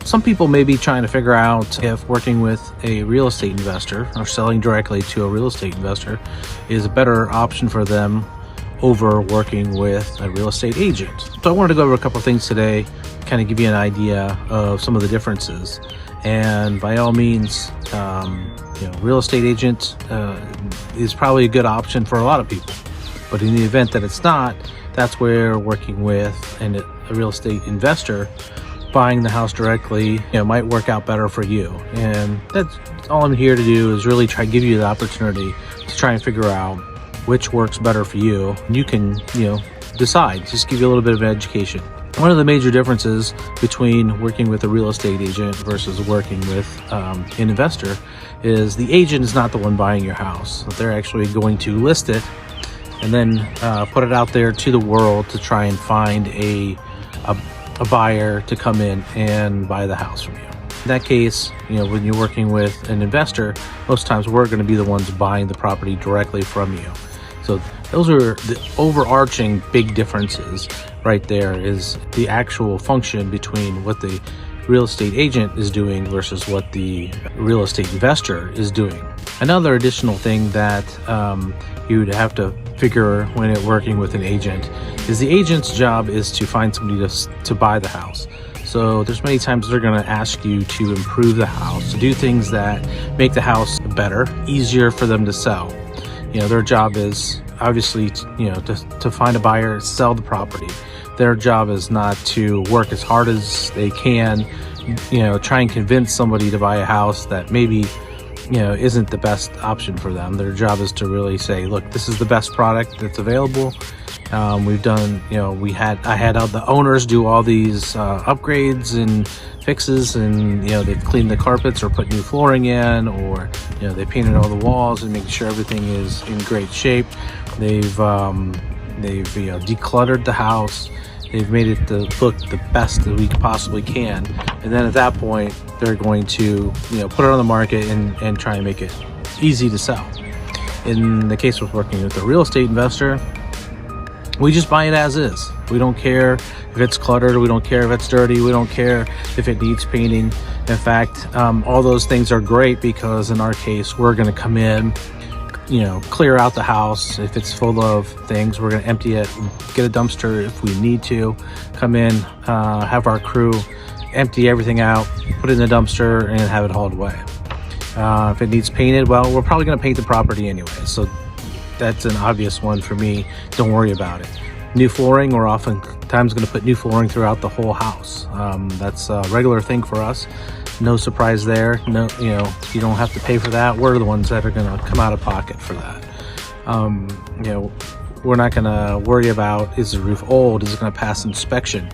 Some people may be trying to figure out if working with a real estate investor or selling directly to a real estate investor is a better option for them over working with a real estate agent. So I wanted to go over a couple of things today, kind of give you an idea of some of the differences. And by all means, real estate agent is probably a good option for a lot of people. But in the event that it's not, that's where working with a real estate investor, buying the house directly, might work out better for you. And that's all I'm here to do, is really try to give you the opportunity to try and figure out which works better for you. You can, decide, just give you a little bit of an education. One of the major differences between working with a real estate agent versus working with an investor is the agent is not the one buying your house. They're actually going to list it and then put it out there to the world to try and find a buyer to come in and buy the house from you. In that case, when you're working with an investor, most times we're going to be the ones buying the property directly from you. So those are the overarching big differences right there, is the actual function between what the real estate agent is doing versus what the real estate investor is doing. Another additional thing that you would have to figure when working with an agent is the agent's job is to find somebody to buy the house. So there's many times they're going to ask you to improve the house, to do things that make the house better, easier for them to sell. Their job is obviously, to find a buyer, sell the property. Their job is not to work as hard as they can, try and convince somebody to buy a house that maybe, isn't the best option for them. Their job is to really say, look, this is the best product that's available. We've done, I had the owners do all these upgrades and fixes, and they've cleaned the carpets or put new flooring in, or they painted all the walls and making sure everything is in great shape. They've decluttered the house. They've made it look the best that we possibly can, and then at that point they're going to put it on the market and try and make it easy to sell. In the case of working with a real estate investor, we just buy it as is. We don't care if it's cluttered, we don't care if it's dirty, we don't care if it needs painting. In fact, all those things are great, because in our case, we're going to come in, clear out the house. If it's full of things, we're going to empty it, get a dumpster if we need to, come in, have our crew empty everything out, put it in the dumpster, and have it hauled away. If it needs painted, well, we're probably going to paint the property anyway. So that's an obvious one for me. Don't worry about it. New flooring, we're oftentimes going to put new flooring throughout the whole house. That's a regular thing for us. No surprise there. No, you don't have to pay for that. We're the ones that are going to come out of pocket for that. We're not going to worry about, is the roof old? Is it going to pass inspection?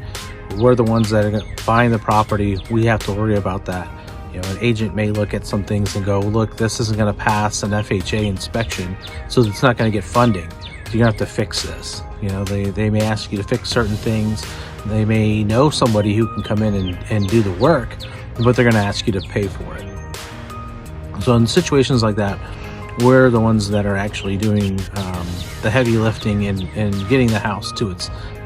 We're the ones that are buying the property. We have to worry about that. An agent may look at some things and go, look, this isn't going to pass an FHA inspection, so it's not going to get funding. So you're going to have to fix this. They may ask you to fix certain things. They may know somebody who can come in and do the work, but they're going to ask you to pay for it. So in situations like that, we're the ones that are actually doing the heavy lifting and getting the house to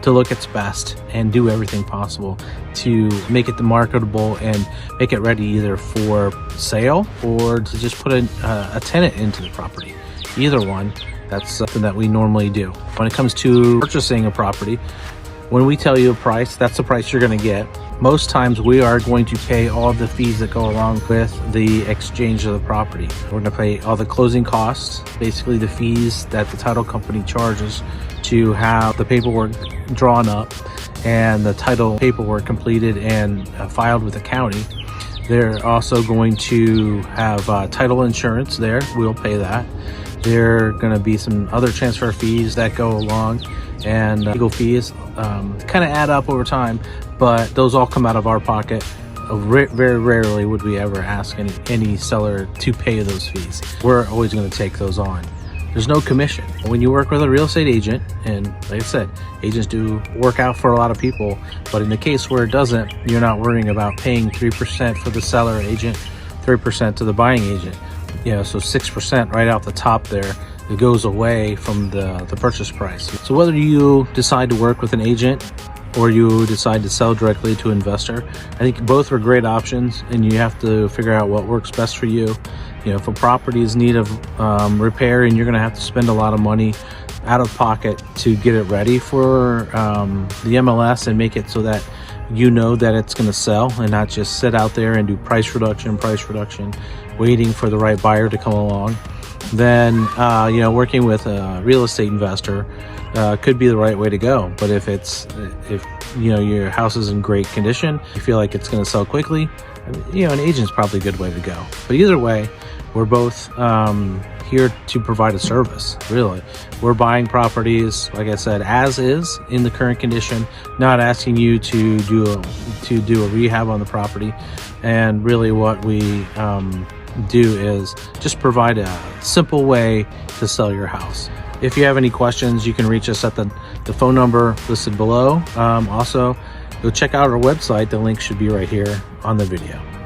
look its best and do everything possible to make it marketable and make it ready either for sale or to just put a tenant into the property. Either one, that's something that we normally do. When it comes to purchasing a property, when we tell you a price, that's the price you're going to get. Most times we are going to pay all the fees that go along with the exchange of the property. We're going to pay all the closing costs, basically the fees that the title company charges to have the paperwork drawn up and the title paperwork completed and filed with the county. They're also going to have title insurance there. We'll pay that. There are going to be some other transfer fees that go along, and legal fees kind of add up over time, but those all come out of our pocket. Very rarely would we ever ask any seller to pay those fees. We're always going to take those on. There's no commission. When you work with a real estate agent, and like I said, agents do work out for a lot of people, but in the case where it doesn't, you're not worrying about paying 3% for the seller agent, 3% to the buying agent. So 6% right off the top there, it goes away from the purchase price. So whether you decide to work with an agent or you decide to sell directly to an investor. I think both are great options, and you have to figure out what works best for you. You know, if a property is in need of repair and you're going to have to spend a lot of money out of pocket to get it ready for the MLS and make it so that you know that it's going to sell, and not just sit out there and do price reduction, waiting for the right buyer to come along, then you know, working with a real estate investor could be the right way to go. But if you know, your house is in great condition, you feel like it's going to sell quickly, you know, an agent's probably a good way to go. But either way, we're both here to provide a service. Really, we're buying properties, like I said, as is, in the current condition, not asking you to do a rehab on the property. And really what we do is just provide a simple way to sell your house. If you have any questions, you can reach us at the phone number listed below. Also, go check out our website. The link should be right here on the video.